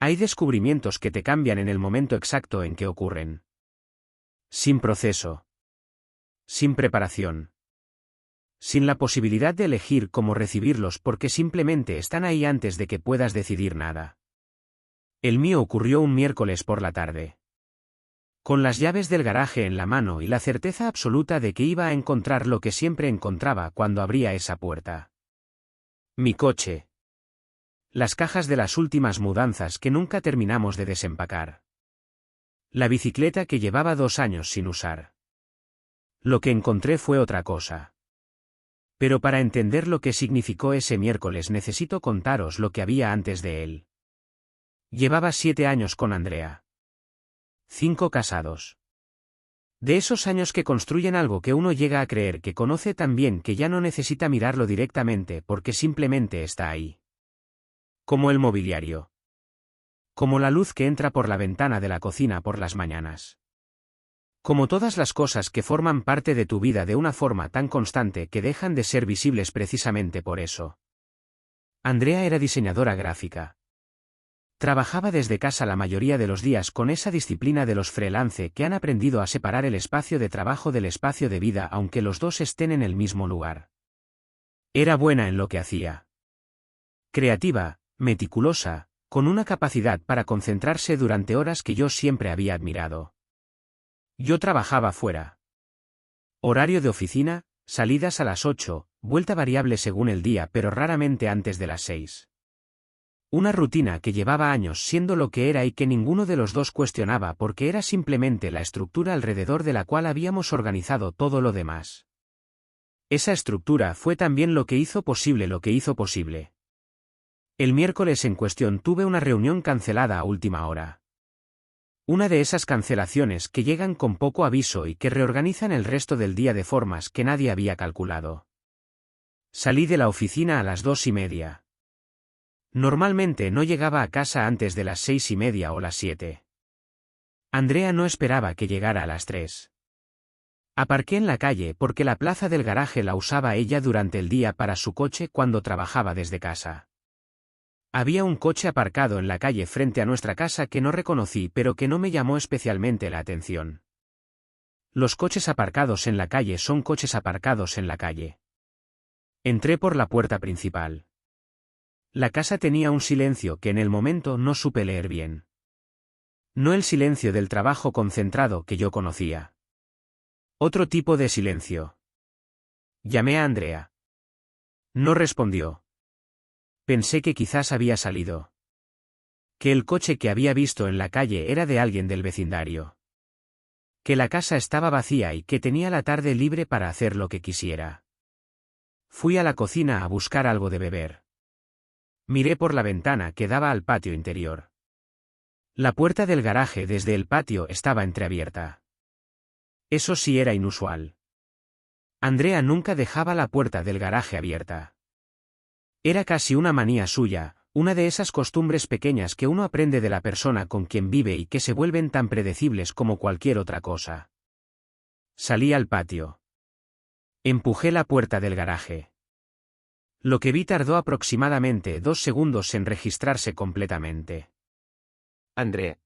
Hay descubrimientos que te cambian en el momento exacto en que ocurren. Sin proceso. Sin preparación. Sin la posibilidad de elegir cómo recibirlos porque simplemente están ahí antes de que puedas decidir nada. El mío ocurrió un miércoles por la tarde. Con las llaves del garaje en la mano y la certeza absoluta de que iba a encontrar lo que siempre encontraba cuando abría esa puerta. Mi coche. Las cajas de las últimas mudanzas que nunca terminamos de desempacar. La bicicleta que llevaba 2 años sin usar. Lo que encontré fue otra cosa. Pero para entender lo que significó ese miércoles necesito contaros lo que había antes de él. Llevaba 7 años con Andrea. 5 casados. De esos años que construyen algo que uno llega a creer que conoce tan bien que ya no necesita mirarlo directamente porque simplemente está ahí. Como el mobiliario. Como la luz que entra por la ventana de la cocina por las mañanas. Como todas las cosas que forman parte de tu vida de una forma tan constante que dejan de ser visibles precisamente por eso. Andrea era diseñadora gráfica. Trabajaba desde casa la mayoría de los días con esa disciplina de los freelance que han aprendido a separar el espacio de trabajo del espacio de vida aunque los dos estén en el mismo lugar. Era buena en lo que hacía. Creativa, meticulosa, con una capacidad para concentrarse durante horas que yo siempre había admirado. Yo trabajaba fuera. Horario de oficina, salidas a las 8, vuelta variable según el día pero raramente antes de las 6. Una rutina que llevaba años siendo lo que era y que ninguno de los dos cuestionaba porque era simplemente la estructura alrededor de la cual habíamos organizado todo lo demás. Esa estructura fue también lo que hizo posible lo que hizo posible. El miércoles en cuestión tuve una reunión cancelada a última hora. Una de esas cancelaciones que llegan con poco aviso y que reorganizan el resto del día de formas que nadie había calculado. Salí de la oficina a las 2:30. Normalmente no llegaba a casa antes de las 6:30 o las 7. Andrea no esperaba que llegara a las 3. Aparqué en la calle porque la plaza del garaje la usaba ella durante el día para su coche cuando trabajaba desde casa. Había un coche aparcado en la calle frente a nuestra casa que no reconocí pero que no me llamó especialmente la atención. Los coches aparcados en la calle son coches aparcados en la calle. Entré por la puerta principal. La casa tenía un silencio que en el momento no supe leer bien. No el silencio del trabajo concentrado que yo conocía. Otro tipo de silencio. Llamé a Andrea. No respondió. Pensé que quizás había salido. Que el coche que había visto en la calle era de alguien del vecindario. Que la casa estaba vacía y que tenía la tarde libre para hacer lo que quisiera. Fui a la cocina a buscar algo de beber. Miré por la ventana que daba al patio interior. La puerta del garaje desde el patio estaba entreabierta. Eso sí era inusual. Andrea nunca dejaba la puerta del garaje abierta. Era casi una manía suya, una de esas costumbres pequeñas que uno aprende de la persona con quien vive y que se vuelven tan predecibles como cualquier otra cosa. Salí al patio. Empujé la puerta del garaje. Lo que vi tardó aproximadamente 2 segundos en registrarse completamente. Andrea.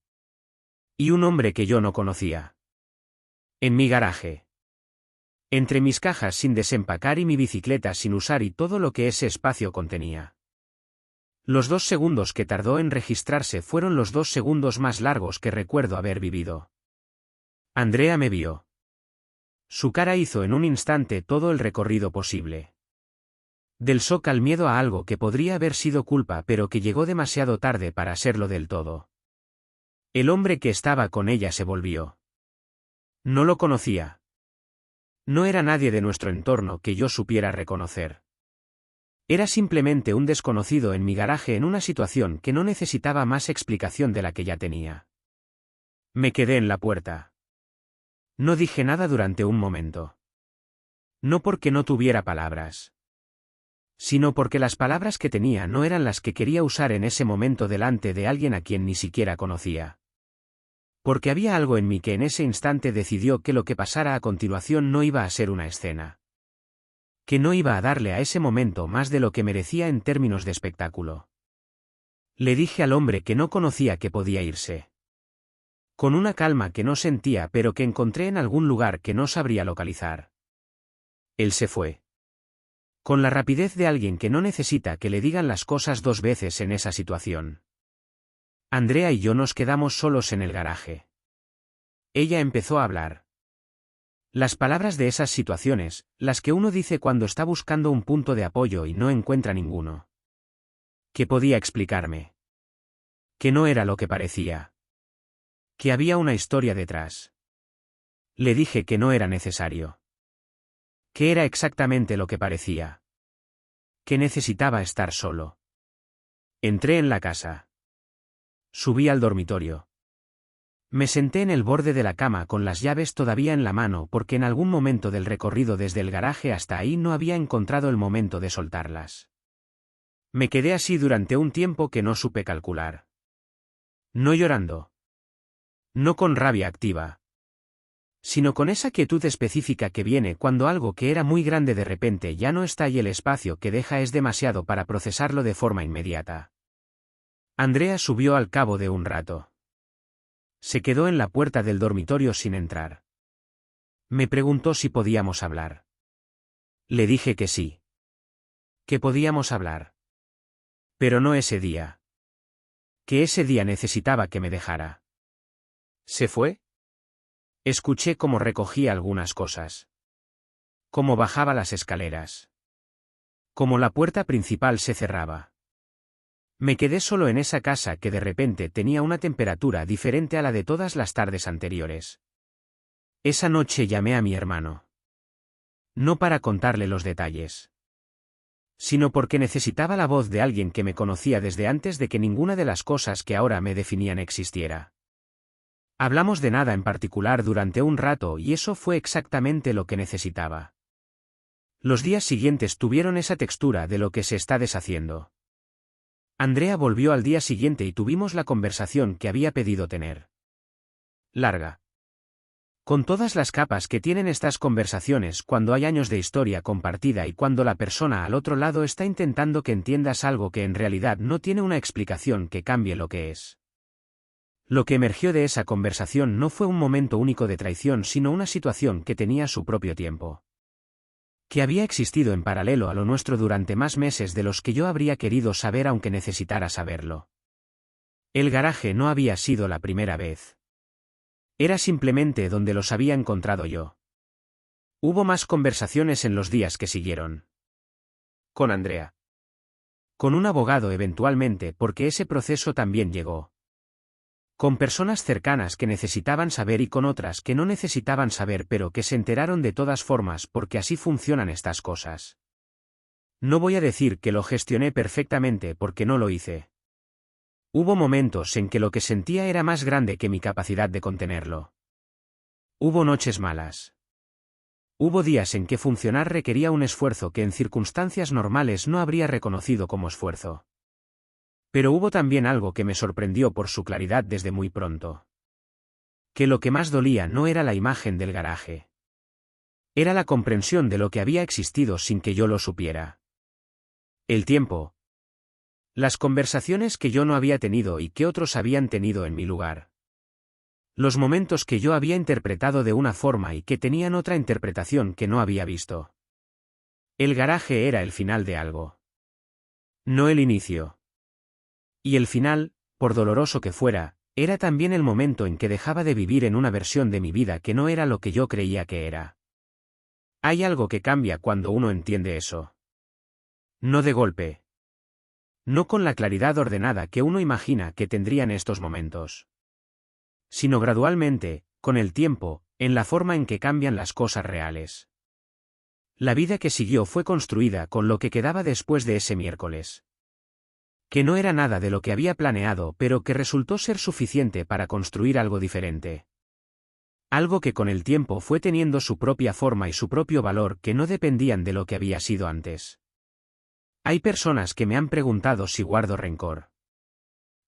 Y un hombre que yo no conocía. En mi garaje. Entre mis cajas sin desempacar y mi bicicleta sin usar y todo lo que ese espacio contenía. Los 2 segundos que tardó en registrarse fueron los 2 segundos más largos que recuerdo haber vivido. Andrea me vio. Su cara hizo en un instante todo el recorrido posible. Del shock al miedo a algo que podría haber sido culpa pero que llegó demasiado tarde para serlo del todo. El hombre que estaba con ella se volvió. No lo conocía. No era nadie de nuestro entorno que yo supiera reconocer. Era simplemente un desconocido en mi garaje en una situación que no necesitaba más explicación de la que ya tenía. Me quedé en la puerta. No dije nada durante un momento. No porque no tuviera palabras. Sino porque las palabras que tenía no eran las que quería usar en ese momento delante de alguien a quien ni siquiera conocía. Porque había algo en mí que en ese instante decidió que lo que pasara a continuación no iba a ser una escena. Que no iba a darle a ese momento más de lo que merecía en términos de espectáculo. Le dije al hombre que no conocía que podía irse. Con una calma que no sentía pero que encontré en algún lugar que no sabría localizar. Él se fue. Con la rapidez de alguien que no necesita que le digan las cosas dos veces en esa situación. Andrea y yo nos quedamos solos en el garaje. Ella empezó a hablar. Las palabras de esas situaciones, las que uno dice cuando está buscando un punto de apoyo y no encuentra ninguno. Que podía explicarme. Que no era lo que parecía. Que había una historia detrás. Le dije que no era necesario. Que era exactamente lo que parecía. Que necesitaba estar solo. Entré en la casa. Subí al dormitorio. Me senté en el borde de la cama con las llaves todavía en la mano porque en algún momento del recorrido desde el garaje hasta ahí no había encontrado el momento de soltarlas. Me quedé así durante un tiempo que no supe calcular. No llorando. No con rabia activa. Sino con esa quietud específica que viene cuando algo que era muy grande de repente ya no está y el espacio que deja es demasiado para procesarlo de forma inmediata. Andrea subió al cabo de un rato. Se quedó en la puerta del dormitorio sin entrar. Me preguntó si podíamos hablar. Le dije que sí. Que podíamos hablar. Pero no ese día. Que ese día necesitaba que me dejara. ¿Se fue? Escuché cómo recogía algunas cosas. Cómo bajaba las escaleras. Cómo la puerta principal se cerraba. Me quedé solo en esa casa que de repente tenía una temperatura diferente a la de todas las tardes anteriores. Esa noche llamé a mi hermano. No para contarle los detalles. Sino porque necesitaba la voz de alguien que me conocía desde antes de que ninguna de las cosas que ahora me definían existiera. Hablamos de nada en particular durante un rato y eso fue exactamente lo que necesitaba. Los días siguientes tuvieron esa textura de lo que se está deshaciendo. Andrea volvió al día siguiente y tuvimos la conversación que había pedido tener. Larga. Con todas las capas que tienen estas conversaciones cuando hay años de historia compartida y cuando la persona al otro lado está intentando que entiendas algo que en realidad no tiene una explicación que cambie lo que es. Lo que emergió de esa conversación no fue un momento único de traición sino una situación que tenía su propio tiempo. Que había existido en paralelo a lo nuestro durante más meses de los que yo habría querido saber aunque necesitara saberlo. El garaje no había sido la primera vez. Era simplemente donde los había encontrado yo. Hubo más conversaciones en los días que siguieron. Con Andrea. Con un abogado eventualmente porque ese proceso también llegó. Con personas cercanas que necesitaban saber y con otras que no necesitaban saber pero que se enteraron de todas formas porque así funcionan estas cosas. No voy a decir que lo gestioné perfectamente porque no lo hice. Hubo momentos en que lo que sentía era más grande que mi capacidad de contenerlo. Hubo noches malas. Hubo días en que funcionar requería un esfuerzo que en circunstancias normales no habría reconocido como esfuerzo. Pero hubo también algo que me sorprendió por su claridad desde muy pronto. Que lo que más dolía no era la imagen del garaje. Era la comprensión de lo que había existido sin que yo lo supiera. El tiempo. Las conversaciones que yo no había tenido y que otros habían tenido en mi lugar. Los momentos que yo había interpretado de una forma y que tenían otra interpretación que no había visto. El garaje era el final de algo. No el inicio. Y el final, por doloroso que fuera, era también el momento en que dejaba de vivir en una versión de mi vida que no era lo que yo creía que era. Hay algo que cambia cuando uno entiende eso. No de golpe. No con la claridad ordenada que uno imagina que tendrían estos momentos. Sino gradualmente, con el tiempo, en la forma en que cambian las cosas reales. La vida que siguió fue construida con lo que quedaba después de ese miércoles. Que no era nada de lo que había planeado pero que resultó ser suficiente para construir algo diferente. Algo que con el tiempo fue teniendo su propia forma y su propio valor que no dependían de lo que había sido antes. Hay personas que me han preguntado si guardo rencor.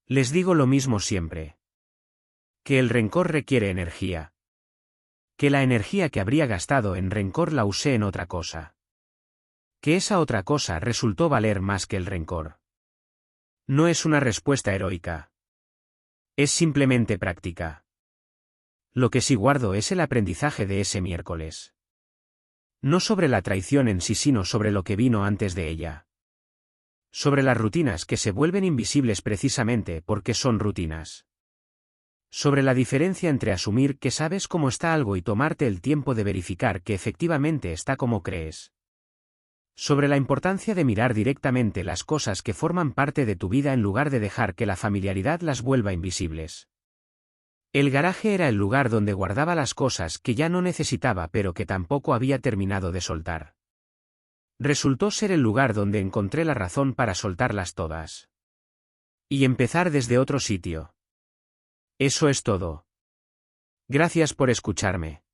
Les digo lo mismo siempre. Que el rencor requiere energía. Que la energía que habría gastado en rencor la usé en otra cosa. Que esa otra cosa resultó valer más que el rencor. No es una respuesta heroica. Es simplemente práctica. Lo que sí guardo es el aprendizaje de ese miércoles. No sobre la traición en sí, sino sobre lo que vino antes de ella. Sobre las rutinas que se vuelven invisibles precisamente porque son rutinas. Sobre la diferencia entre asumir que sabes cómo está algo y tomarte el tiempo de verificar que efectivamente está como crees. Sobre la importancia de mirar directamente las cosas que forman parte de tu vida en lugar de dejar que la familiaridad las vuelva invisibles. El garaje era el lugar donde guardaba las cosas que ya no necesitaba pero que tampoco había terminado de soltar. Resultó ser el lugar donde encontré la razón para soltarlas todas. Y empezar desde otro sitio. Eso es todo. Gracias por escucharme.